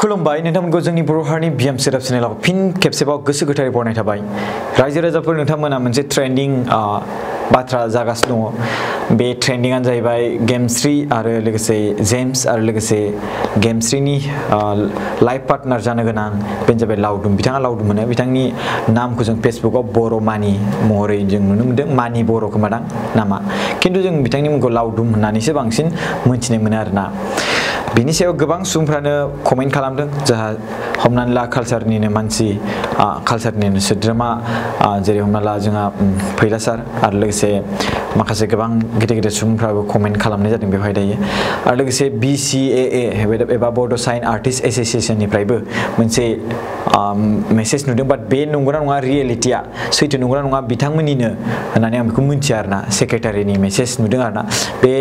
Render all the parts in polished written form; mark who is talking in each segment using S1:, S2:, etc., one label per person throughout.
S1: खुलुमबाय नोंथांमोनखौ जोंनि बर' हारिनि बिएमसि रादाब चेनेलाव फिन खेबसेबाव गोसो गोथारै बरायनाय थाबाय रायजो राजाफोर नोंथांमोना मोनसे ट्रेन्डिं बाथ्रा जागासिनो दङ बे ट्रेन्डिंआनो जाहैबाय गेमस्रि आरो लोगोसे जेम्स आरो लोगोसे गेमस्रिनि लाइफ पार्टनार जानो गोनां बेनो जाबाय लाउदुम बिथाङा लाउदुम होनो बिथांनि नामखौ जों फेसबुकआव बर' मानि महरै जों नुनो मोनदों मानि बर' खोमादां नामा खिन्थु जों बिथांनि मुंखौ लाउदुम होननानैसो बांसिन मोनथिनो मोनो आरोना बिनि सायाव गोबां सुबुंफ्रानो कमेन्ट खालामदों जाहा हमनानै ला कालचारनिनो मानसि कालचारनिनो सोद्रोमा जेरै हमना ला जोंहा फैलासार आरो लोगोसे माखासे गोबां गिदिर गिदिर सुबुंफ्राबो कमेन्ट खालामनाय जादों बेवहाय दायो आरो लोगोसे BCAA एबा बड' साइन आर्टिस्ट एस'सिएशननिफ्रायबो मोनसे मेसेज नुदों बाट बे नंगौना नङा रियेलिटिया सैथो नंगौना नङा बिथांमोननिनो होननानै आं बेखौ मिन्थिया आरोना सेक्रेटारिनि मेसेज नुदों आरोना बे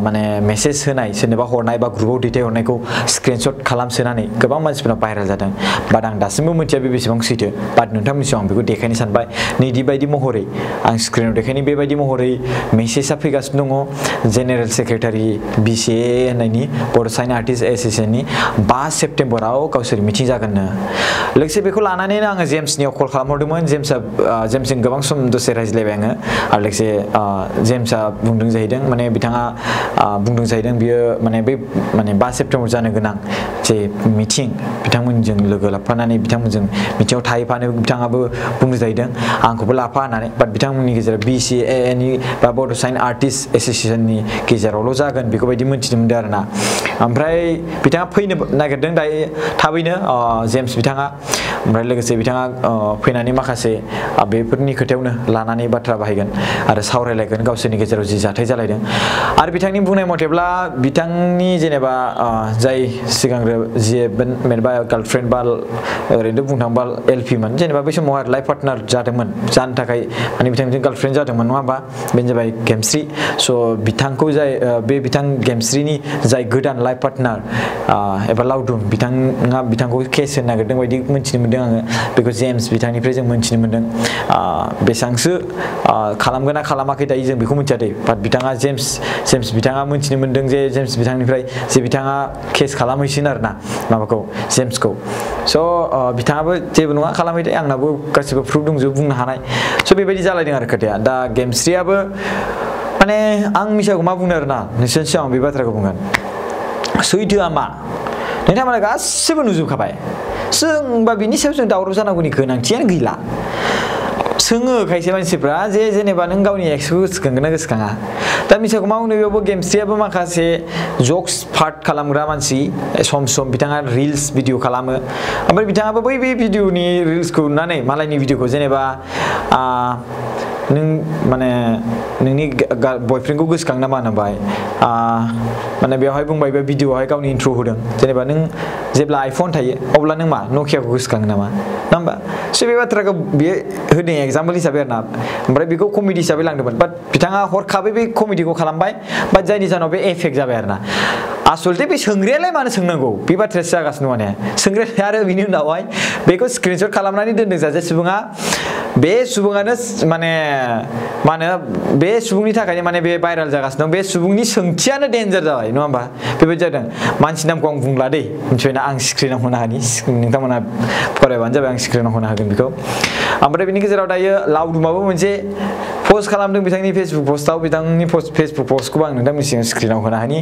S1: माने मेसेज होनाय सोरनोबा हरनाय बा ग्रुपआव दैथायहरनायखौ स्क्रिनशट खालामसोनानै गोबां मानसिफोरा भाइरेल जादों बाट आं दासिमबो मिन्थिया बे बेसेबां सैथो बाट नोंथांमोननि सिगाङाव आं बेखौ देखायनो सानबाय नैदि बायदि महरै आं स्क्रिनाव देखायनो बेबायदि महरै मेसेजआ फैगासिनो दङ जेनेरेल सेक्रेटारि BCAA होननायनि बड' साइन आर्टिस्ट एस'सिएशननि 5 सेप्तेम्बराव गावसोर मिटिं जागोननो लोगोसे बेखौ लानानैनो आङो जेम्सनियाव कल खालामहरदोंमोन जेम्सजों गोबां सम दसे रायज्लायबाय आङो आरो लोगोसे जेम्सआ बुंदों जाहैदों माने बिथाङा बुंदों जाहैदों बियो माने बै माने 5 सेप्तेम्बर जानो गोनां जे मिटिं बिथांमोनजों लोगो लाफानानै बिथांमोनजों मिटिङाव थाहैफानो बिथाङाबो बुंदों जाहैदों आंखौबो लाफा होननानै बाट बिथांमोननि गेजेराव BCAA नि बा बड' साइन आर्टिस्ट एस'सिएशननि गेजेरावल' जागोन बेखौ बायदि मोनथिनो मोनदों आरोना ओमफ्राय बिथाङा फैनो नागिरदों दायो थाबैनो जेम्स बिथाङा ओमफ्राय लोगोसे बिथाङा फैनानै माखासे बेफोरनि खोथायावनो लानानै बाथ्रा बाहायगोन आरो सावरायलायगोन गावसोरनि गेजेराव जि जाथाय जालायदों आरो बिथांनि बुंनाय मथेब्ला बिथांनि जेनेबा जाय सिगांग्रो जेनेबा गार्लफ्रेन्ड बा ओरैनो बुंनो थाङोबा LP मोन जेनेबा बै समाव लाइफ पार्टनार जादोंमोन जानो थाखाय माने बिथांजों गार्लफ्रेन्ड जादोंमोन नङा होमबा बेनो जाबाय गेमस्रि स' बिथांखौ जाय बे बिथां गेमस्रिनि जाय गोदान लाइफ पार्टनार एबा लाउदुम बिथाङा बिथांखौ केस होनो नागिरदों बायदि मोनथिनो मोनदों आङो बेखौ जेम्स बिथांनिफ्राय जों मोनथिनो मोनदों बेसेबांसो खालामगोन ना खालामाखै दायो जों बेखौ मिथिया दै बाट बिथाङा जेम्स बिथाङा मोनथिनो मोनदों जे जेम्स बिथांनिफ्राय जे बिथाङा केस खालामहैसिगोन आरोना माबाखौ जेम्सखौ स' बिथाङाबो जेबो नङा खालामहैदो आंनाबो गासिबो प्रुफ दंजोबो बुंनो हानाय स' बेबायदि जालायदों आरो खोथाया दा गेमस्रियाबो माने आं मिसाखौ मा बुंनो आरोना नोंसोरनि सिगाङाव बे बाथ्राखौ बुंगोन सैथोआ मा नोंथांमोना गासिबो नुजोबखाबाय जोंबा बिनि सायाव जों दावराव जानांगौनि गोनांथियानो गैला सोङो खायसे मानसिफ्रा जे जेनेबा नों गावनि एक्सखौ गोसोखांगोन ना गोसोखाङा दा मिसाखौ मा बुंनो बेयावबो गेमस्रियाबो माखासे जक्स पार्ट खालामग्रा मानसि सम सम बिथाङा रिल्स भिडिअ खालामो ओमफ्राय बिथाङाबो बै भिडिअनि रिल्सखौ नुनानै मालायनि भिडिअखौ जेनेबा नों माने नोंनि बयफ्रेन्डखौ गोसोखांना मा होनबाय माने बेवहाय बुंबाय बे भिडिअआवहाय गावनि इन्ट्र' होदों जेनेबा नों जेब्ला आइफन थायो अब्ला नों मा नकियाखौ गोसोखाङो नामा नङा होमबा स' बे बाथ्राखौ बियो होदों एग्जाम्पल हिसाबै आरोना ओमफ्राय बेखौ कमेडि हिसाबै लांदोंमोन बाट बिथाङा हरखाबै बे कमेडिखौ खालामबाय बाट जायनि जाहोनाव बे एफेक्ट जाबाय आरोना आसलथे बे सोंग्रायालाय मानो सोंनांगौ बे बाथ्रायासो जागासिनो माने सोंग्राया आरो बिनि उनावहाय बेखौ स्क्रिनशट खालामनानै दोनदों सासे सुबुङा बे सुबुङानो माने मा होनो बे सुबुंनि थाखायनो माने बे भाइरेल जागासिनो दं बे सुबुंनि सोंथियानो डेन्जार जाबाय नङा होमबा बेबायदि जादों मानसि नामखौ आं बुंला दै मिथिबायना आं स्क्रिनाव होनो हानि नोंथांमोना फरायबानो जाबाय आं स्क्रिनाव होनो हागोन बेखौ ओमफ्राय बिनि गेजेराव दायो लाउदुमाबो मोनसे पस्ट खालामदों बिथांनि फेसबुक पस्टआव बिथांनि फेसबुक पस्टखौबो आं नोंथांनि सिगाङाव स्क्रिनाव होनो हानि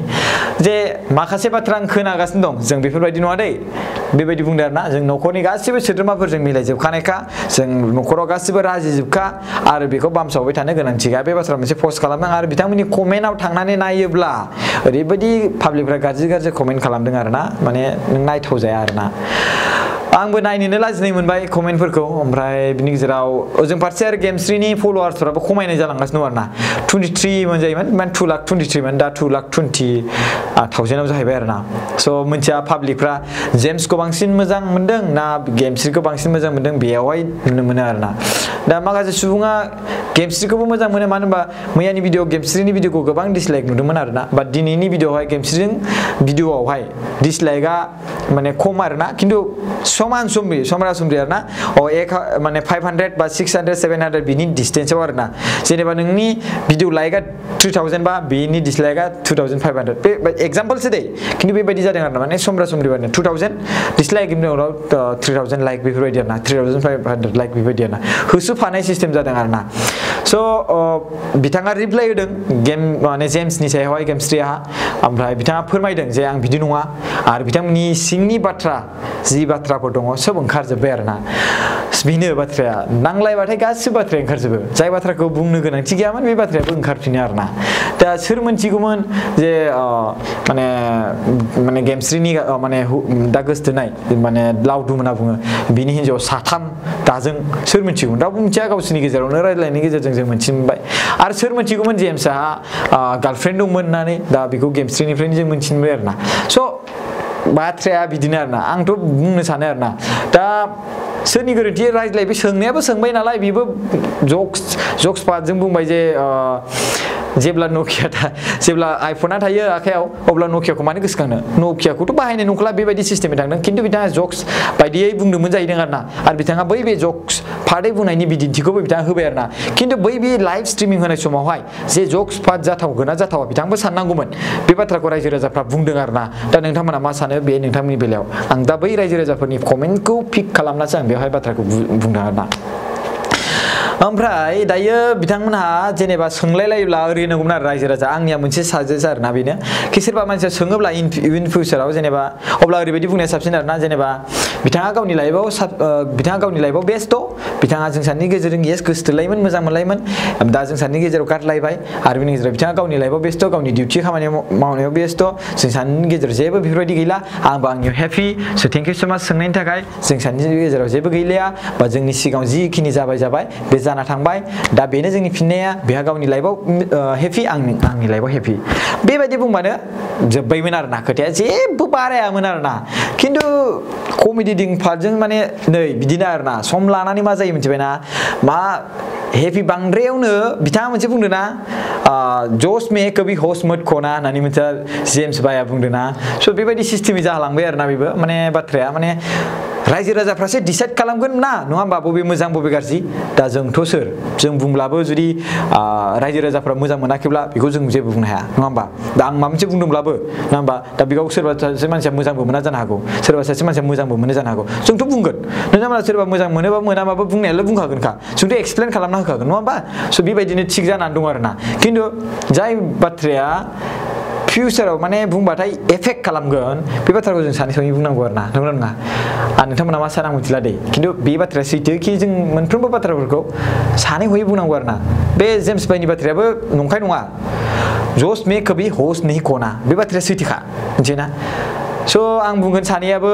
S1: जे माखासे बाथ्रा आं खोनागासिनो दं जों बेफोरबायदि नङा दै बेबायदि बुंदों आरोना जों न'खरनि गासिबो सोद्रोमाफोरजों मिलायजोबखानायखा जों न'खराव गासिबो राजिजोबखा आरो बेखौ बामसावबाय थानो गोनांथि गैया बे बाथ्रा मोनसे पस्ट खालामदों आरो बिथांमोननि कमेन्टआव थांनानै नायोब्ला ओरैबायदि पाब्लिकफ्रा गाज्रि कमेन्ट खालामदों आरोना माने नों नायथाव जाया आरोना आंबो नायनोनो लाजिनाय मोनबाय कमेन्टफोरखौ ओमफ्राय बिनि गेजेराव ओजों फारसे आरो गेमस्रिनि फल'वार्सफोराबो खमायनाय जालांगासिनो दं आरोना 23 मोनजायोमोन माने 2,23,000 मोन दा 2,20,000 जाहैबाय आरोना स' मोनथिया पाब्लिकफ्रा जेम्सखौ बांसिन मोजां मोनदों ना गेमस्रिखौ बांसिन मोजां मोनदों बेयावहाय नुनो मोनो आरोना दा माखासे सुबुङा गेमस्रिखौबो मोजां मोनो मानो होनबा मैयानि भिडिअ गेमस्रिनि भिडिअखौ गोबां डिसलाइक नुदोंमोन आरोना बाट दिनैनि भिडिअआवहाय गेमस्रिजों भिडिअआवहाय डिसलाइकआ माने खम आरोना खिन्थु सम समान समरा समरि आरोना एक माने 500 बा 600 700 बिनि डिस्टेन्सआव आरोना जेनेबा नोंनि भिडिअ लाइकआ 3000 बा बिनि डिसलाइकआ 2500 बे एग्जांपलसो दे खिन्थु बेबायदि जादों आरोना माने समरा समरि बानो 2000 डिसलाइक बिनि उनाव 3000 लाइक बेफोरबायदि आरोना 3500 लाइक बेबायदि आरोना होसोफानाय सिस्टेम जादों आरोना स' बिथाङा रिप्लाइ होदों गेम माने जेम्सनि सायावहाय गेमस्रिहा ओमफ्राय बिथाङा फोरमायदों जे आं बिदि नङा आरो बिथांमोननि सिंनि बाथ्रा जि बाथ्राफोर दङ सोब ओंखारजोब्बाय आरोना बेनो बाथ्राया नांलायबाथाय गासिबो बाथ्राया ओंखारजोबो जाय बाथ्राखौ बुंनो गोनांथि गैयामोन बे बाथ्रायाबो ओंखारफिनो आरोना दा सोर मोनथिगौमोन जे माने गेमस्रिनि माने दा गोसथोनाय माने लावदुम होनना बुङो बिनि हिन्जाव साथाम दाजों सोर मोनथिगौमोन रावबो मिथिया गावसोरनि गेजेरावनो रायज्लायनायनि गेजेरजों जों मोनथि मोनबाय आरो सोर मोनथिगौमोन जेम्सहा गार्लफ्रेन्ड दंमोन होननानै दा बेखौ गेमस्रिनिफ्रायनो जों मोनथि मोनबाय आरोना स' बाथ्राया बिदिनो आरोना आंथ' बुंनो सानो आरोना दा सोरनि गोरोन्थि रायज्लायबाय सोंनायाबो सोंबाय नालाय बेबो जक्स पार्टजों बुंबाय जे जेब्ला जेब्ला आइफना थायो आखायाव अब्ला नकियाखौ मानो गोसोखांनो नकियाखौथ' बाहायनाय नंखाला बेबायदि सिस्टेमै थांदों खिन्थु बिथाङा जक्स बायदियै बुंदोंमोन जाहैदों आरोना आरो बिथाङा बै बे जक्स पार्टै बुंनायनि बिदिन्थिखौबो बिथाङा होबाय आरोना खिन्थु बै बे लाइभ स्ट्रिमिं होनाय समावहाय जे जक्स पार्ट जाथावगोन ना जाथावा बिथांबो साननांगौमोन बे बाथ्राखौ रायजो राजाफ्रा बुंदों आरोना दा नोंथांमोना मा सानो बे नोंथांमोननि बेलायाव आं दा बै रायजो राजाफोरनि कमेन्टखौ पिक खालामनासो आं बेवहाय बाथ्राखौ बुंदों आरोना ओमफ्राय दायो बिथांमोनहा जेनेबा सोंलायलायोब्ला ओरै होनांगौमोन आरो रायजो राजा आंनिया मोनसे साजेस्ट आरोना बेनो कि सोरबा मानसिया सोङोब्ला इन फिउचाराव जेनेबा अब्ला ओरैबायदि बुंनाया साबसिन आरोना जेनेबा बिथाङा गावनि लाइफआव बेस्ट बिथाङा जों सानैनि गेजेरजों येस गोसोथोलायोमोन मोजां मोनलायोमोन दा जों सानैनि गेजेराव गारलायबाय आरो बेनि गेजेराव बिथाङा गावनि लाइफआव बेस्ट गावनि डिउटि खामानि मावनायाव बेस्ट जों सानैनि गेजेराव जेबो बेफोरबायदि गैला आंबो आंनियाव हेपि स' थेंक इउ स' माच सोंनायनि थाखाय जों सानैनि गेजेराव जेबो गैलिया बा जोंनि सिगाङाव जिखिनि जाबाय बे जाना थांबाय दा बेनो जोंनि फिननाया बेहा गावनि लाइफआव हेपि आंनि लाइफआव हेपि बेबायदि बुंबानो जोब्बायमोन आरोना खोथाया जेबो बारायामोन आरोना खिन्थु कमेडि पार्टजों माने नै बिदिनो आरोना सम लानानै मा जायो मिथिबायना मा हेपि बांद्रायावनो बिथाङा मोनसे बुंदों ना जोश में कभी होश मत खोना होननानै मोनसे जेम्स बाया बुंदों ना स' बेबायदि सिस्टेमै जालांबाय आरोना बेबो माने बाथ्राया माने रायजो राजाफ्रासो डिसाइड खालामगोन ना नङा होमबा बबे मोजां बबे गाज्रि दा जोंथ' सोर जों बुंब्लाबो जुदि रायजो राजाफ्रा मोजां मोनाखैब्ला बेखौ जों जेबो बुंनो हाया नङा होमबा दा आं माबा मोनसे बुंदोंब्लाबो नङा होमबा दा बेखौ सोरबा सासे मानसिया मोजांबो मोना जानो हागौ सोरबा सासे मानसिया मोजांबो मोनो जानो हागौ जोंथ' बुंगोन नोंथांमोना सोरबा मोजां मोनोबा मोनाबाबो बुंनायालाय बुंखागोनखा जोंथ' एक्सप्लेन खालामना होखागोन नङा होमबा स' बेबायदिनो थिग जानानै दं आरोना खिन्थु जाय बाथ्राया फिउचाराव माने बुंबाथाय एफेक्ट खालामगोन बे बाथ्राखौ जों सानै बुंनांगौ आरोना नंगौना नङा नोंथांमोना मा साना मिथिला दे खिन्थु बे बाथ्राया सैथो कि जों मोनफ्रोमबो बाथ्राफोरखौ सानै हयै बुंनांगौ आरोना बे जेम्स बायनि बाथ्रायाबो नंखाय नङा जोश में कभी होश नहीं खोना बे बाथ्राया सैथोखा मिथियोना स' आं बुंगोन सानैयाबो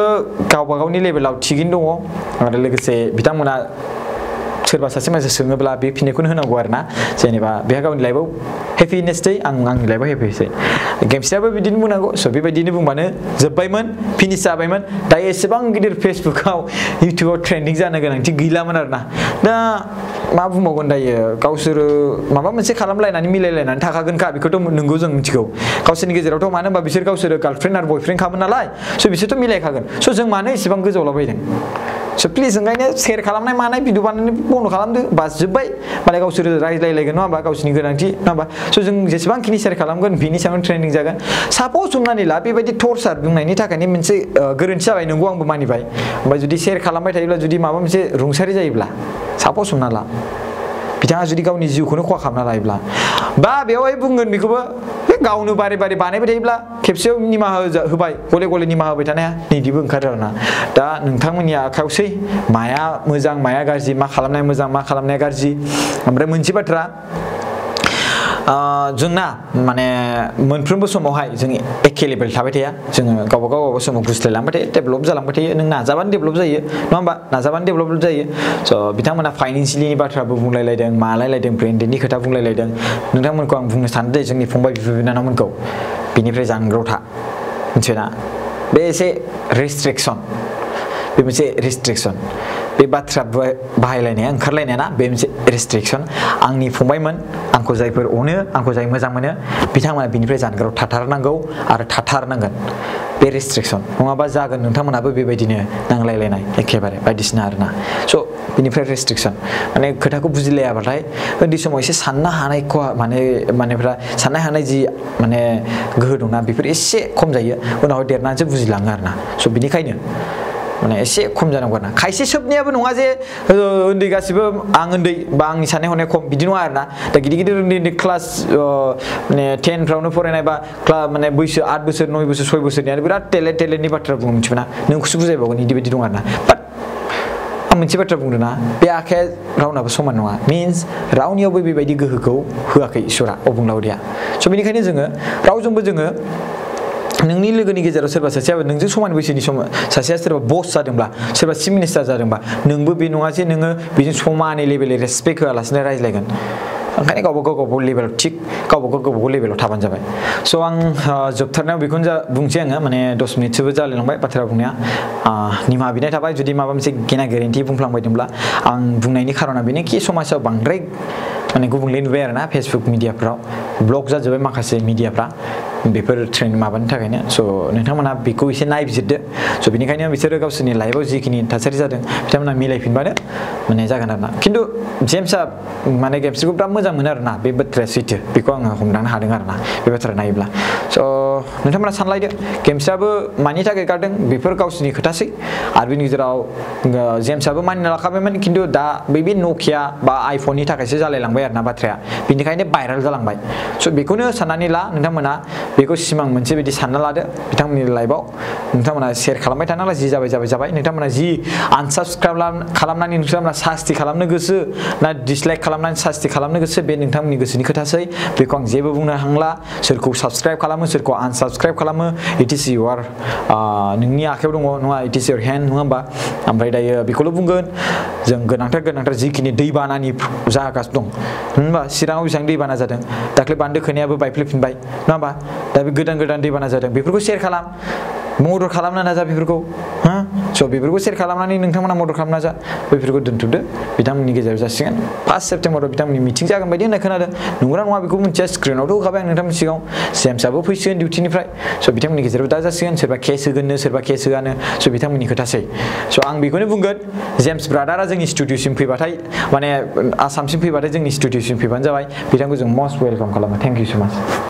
S1: गावबा गावनि लेभेलाव थिगैनो दङ आरो लोगोसे बिथांमोना सोरबा सासे मानसि सोङोब्ला बे फिननायखौनो होनांगौ आरोना जेनेबा बेहा गावनि लाइफआव हेपिनेस दै आंनि लाइफआव हेपिसै गेमस्रियाबो बिदिनो बुंनांगौ स' बेबायदिनो बुंबानो जोब्बायमोन फिनिश जाबायमोन दा एसेबां गिदिर फेसबुकाव इउटुबाव ट्रेन्डिं जानो गोनांथि गैलामोन आरोना दा मा बुंबावगोन दायो गावसोरो माबा मोनसे खालामलायनानै मिलायलायनानै थाखागोनखा बेखौथ' नोंगौ जों मिथिगौ गावसोरनि गेजेरावथ' मानो होनबा बिसोर गावसोरो गार्लफ्रेन्ड आरो बयफ्रेन्ड खामोन नालाय स' बिसोरथ' मिलायखागोन स' जों मानो इसेबां गोजावलाबायदों स' प्लिज ओंखायनो शेयार खालामनाय मानाय भिडिअ बानायनानै बन्द' खालामदो बास जोब्बाय मालाय गावसोरो रायज्लायलायगोन नङा होमबा गावसोरनि गोनांथि नङा होमबा स' जों जेसेबांखिनि शेयार खालामगोन बिनि सायावनो ट्रेन्डिं जागोन साप'ज हमनानै ला बेबायदि टर्चार बुंनायनि थाखायनो मोनसे गोरोन्थि जाबाय नंगौ आंबो मानिबाय ओमफ्राय जुदि शेयार खालामबाय थायोब्ला जुदि माबा मोनसे रुंसारि जायोब्ला साप'ज हमना ला बिथाङा जुदि गावनि जिउखौनो खहा खालामना लायोब्ला बा बेवहाय बुंगोन बेखौबो गावनो बारे बारे बानायबाय थायोब्ला खेबसेयाव निमाहा होबाय गले गले निमाहा होबाय थानाया नैदिबो ओंखारो आरोना दा नोंथांमोननि आखायावसै माया मोजां माया गाज्रि मा खालामनाया मोजां मा खालामनाया गाज्रि ओमफ्राय मोनसे बाथ्रा जोंना माने मोनफ्रोमबो समावहाय जों एखे लेभेल थाबाय थाया जोङो गावबा गाव समाव गुस्लायलांबाय थायो डेभेलप जालांबाय थायो नों नाजाबानो डेभेलप जायो नङा होमबा नाजाबानो डेभेलप जायो स' बिथांमोना फाइनेन्सियेलिनि बाथ्राबो बुंलायलायदों मालायलायदों ब्रेन्डेडनि खोथा बुंलायलायदों नोंथांमोनखौ आं बुंनो सानो दे जोंनि फंबाय बिब' बिनानावमोनखौ बिनिफ्राय जानगाराव था मिथिबायना बे एसे रेस्ट्रिक्सन बे मोनसे रेस्ट्रिक्सन बे बाथ्रा बाहायलायनाया ओंखारलायनाया ना बे मोनसे रेस्ट्रिक्सन आंनि फंबायमोन आंखौ जायफोर अनो आंखौ जाय मोजां मोनो बिथांमोना बिनिफ्राय जानगाराव थाथारनांगौ आरो थाथारनांगोन बे रेस्ट्रिक्शन नङाबा जागोन नोंथांमोनाबो बेबायदिनो नांलायलायनाय एखेबारे बायदिसिना आरोना स' बिनिफ्राय रेस्ट्रिक्शन माने खोथाखौ बुजिलायाबाथाय उन्दै समाव एसे साननो हानाय मानेफ्रा साननो हानाय जि माने गोहो दंना बेफोर एसे खम जायो उनावहाय देरनानैसो बुजिलाङो आरोना स' बिनिखायनो माने एसे खम जानांगौ आरोना खायसे सोबनियाबो नङा जे उन्दै गासिबो आं उन्दै बा आंनि साननाय हनाय खम बिदि नङा आरोना दा गिदिर गिदिर उन्दै क्लास माने 10 फ्रावनो फरायनाय बा माने बैसो 8 बोसोर 9 बोसोर 6 बोसोरनियानो बिराद टेलेन्टनि बाथ्रा बुङो मिथिबायना नोंखौसो बुजायबावगोन इदि बायदि दं आरोना बाट आं मोनसे बाथ्रा बुंदों ना बे आखाया रावनाबो समान नङा मिन्स रावनियावबो बेबायदि गोहोखौ होआखै इसोरा अबुंलावरिया स' बेनिखायनो जोङो रावजोंबो जोङो नोंनि लोगोनि गेजेराव सोरबा सासेया नोंजों समान बैसोनि सासेया सोरबा बस जादोंब्ला सोरबा चिफ मिनिस्टार जादोंबा नोंबो बे नङा जे नोङो बेजों समानै लेभेलै रेसपेक्ट होआलासिनो रायज्लायगोन ओंखायनो गावबा लेभेलाव थिग गावबा लेभेलाव थाबानो जाबाय स' आं जोबथारनायाव बेखौनो बुंसै आङो माने 10 मिनिटसोबो जालायलांबाय बाथ्रा बुंनाया निमाहा बिनाय थाबाय जुदि माबा मोनसे गेना गोरोन्थि बुंफ्लांबायदोंब्ला आं बुंनायनि खारना बेनोखि समाजाव बांद्राय माने गुबुंले नुबाय आरोना फेसबुक मिडियाफ्राव ब्लक जाजोब्बाय माखासे मिडियाफ्रा बेफोर ट्रेन माबानि थाखायनो स' नोंथांमोना बेखौ एसे नायबिजिरदो स' बेनिखायनो बिसोरो गावसोरनि लाइफआव जिखिनि थासारि जादों बिथांमोना मिलायफिनबानो माने जागोन आरोना खिन्थु जेम्सआ माने गेमस्रिखौ बिराद मोजां मोनो आरोना बे बाथ्राया सैथो बेखौ आङो हमदांनो हादों आरोना बे बाथ्रा नायोब्ला स' नोंथांमोना सानलायदो गेमस्रियाबो मानि थाखाय गारदों बेफोर गावसोरनि खोथासै आरो बेनि गेजेराव जेम्सआबो मानिना लाखाबायमोन खिन्थु दा बे नकिया बा आइफननि थाखायसो जालायलांबाय आरोना बाथ्राया बेनिखायनो भाइरेल जालांबाय स' बेखौनो साननानै ला नोंथांमोना बेखौ सिमां मोनसे बायदि सानना लादो बिथांमोननि लाइफआव नोंथांमोना शेयार खालामबाय थानांला जि जाबाय नोंथांमोना जि आनसाबस्क्राइब खालामनानै नोंथांमोना सास्ति खालामनो गोसो ना डिसलाइक खालामनानै सास्ति खालामनो गोसो बे नोंथांमोननि गोसोनि खोथासै बेखौ आं जेबो बुंनो हांला सोरखौ साबस्क्राइब खालामो सोरखौ आनसाबस्क्राइब खालामो इट इज इउर नोंनि आखायाव दङ नङा इट इज इउर हेन्ड नङा होमबा ओमफ्राय दायो बेखौल' बुंगोन जों गोनांथार जिखिनि दैबानानि जागासिनो दं होनबा चिराङाव बेसेबां दैबाना जादों दाख्लै बान्दो खोनायाबो बायफ्लेफिनबाय नङा होमबा दा बे गोदान दैबाना जादों बेफोरखौ शेयार खालाम मदद खालामनो नाजा बेफोरखौ स' बेफोरखौ शेयार खालामनानै नोंथांमोना मदद खालामनो नाजा बेफोरखौ दोनथ'दो बिथांमोननि गेजेराव जासिगोन 1 सेप्तेम्बराव बिथांमोननि मिटिं जागोन बायदि होननाय खोनादों नंगौना नङा बेखौ मिथिया स्क्रिनावथ' होखाबाय आं नोंथांमोननि सिगाङाव जेम्सआबो फैसिगोन डिउटिनिफ्राय स' बिथांमोननि गेजेराव दा जासिगोन सोरबा केस होगोननो सोरबा केस होआनो स' बिथांमोननि खोथासै स' आं बेखौनो बुंगोन जेम्स ब्रादारा जोंनि स्टुडिअसिम फैबाथाय माने आसामसिम फैबाथाय जोंनि स्टुडिअसिम फैबानो जाबाय बिथांखौ जों मस्ट वेलकाम खालामो थेंक इउ सो माच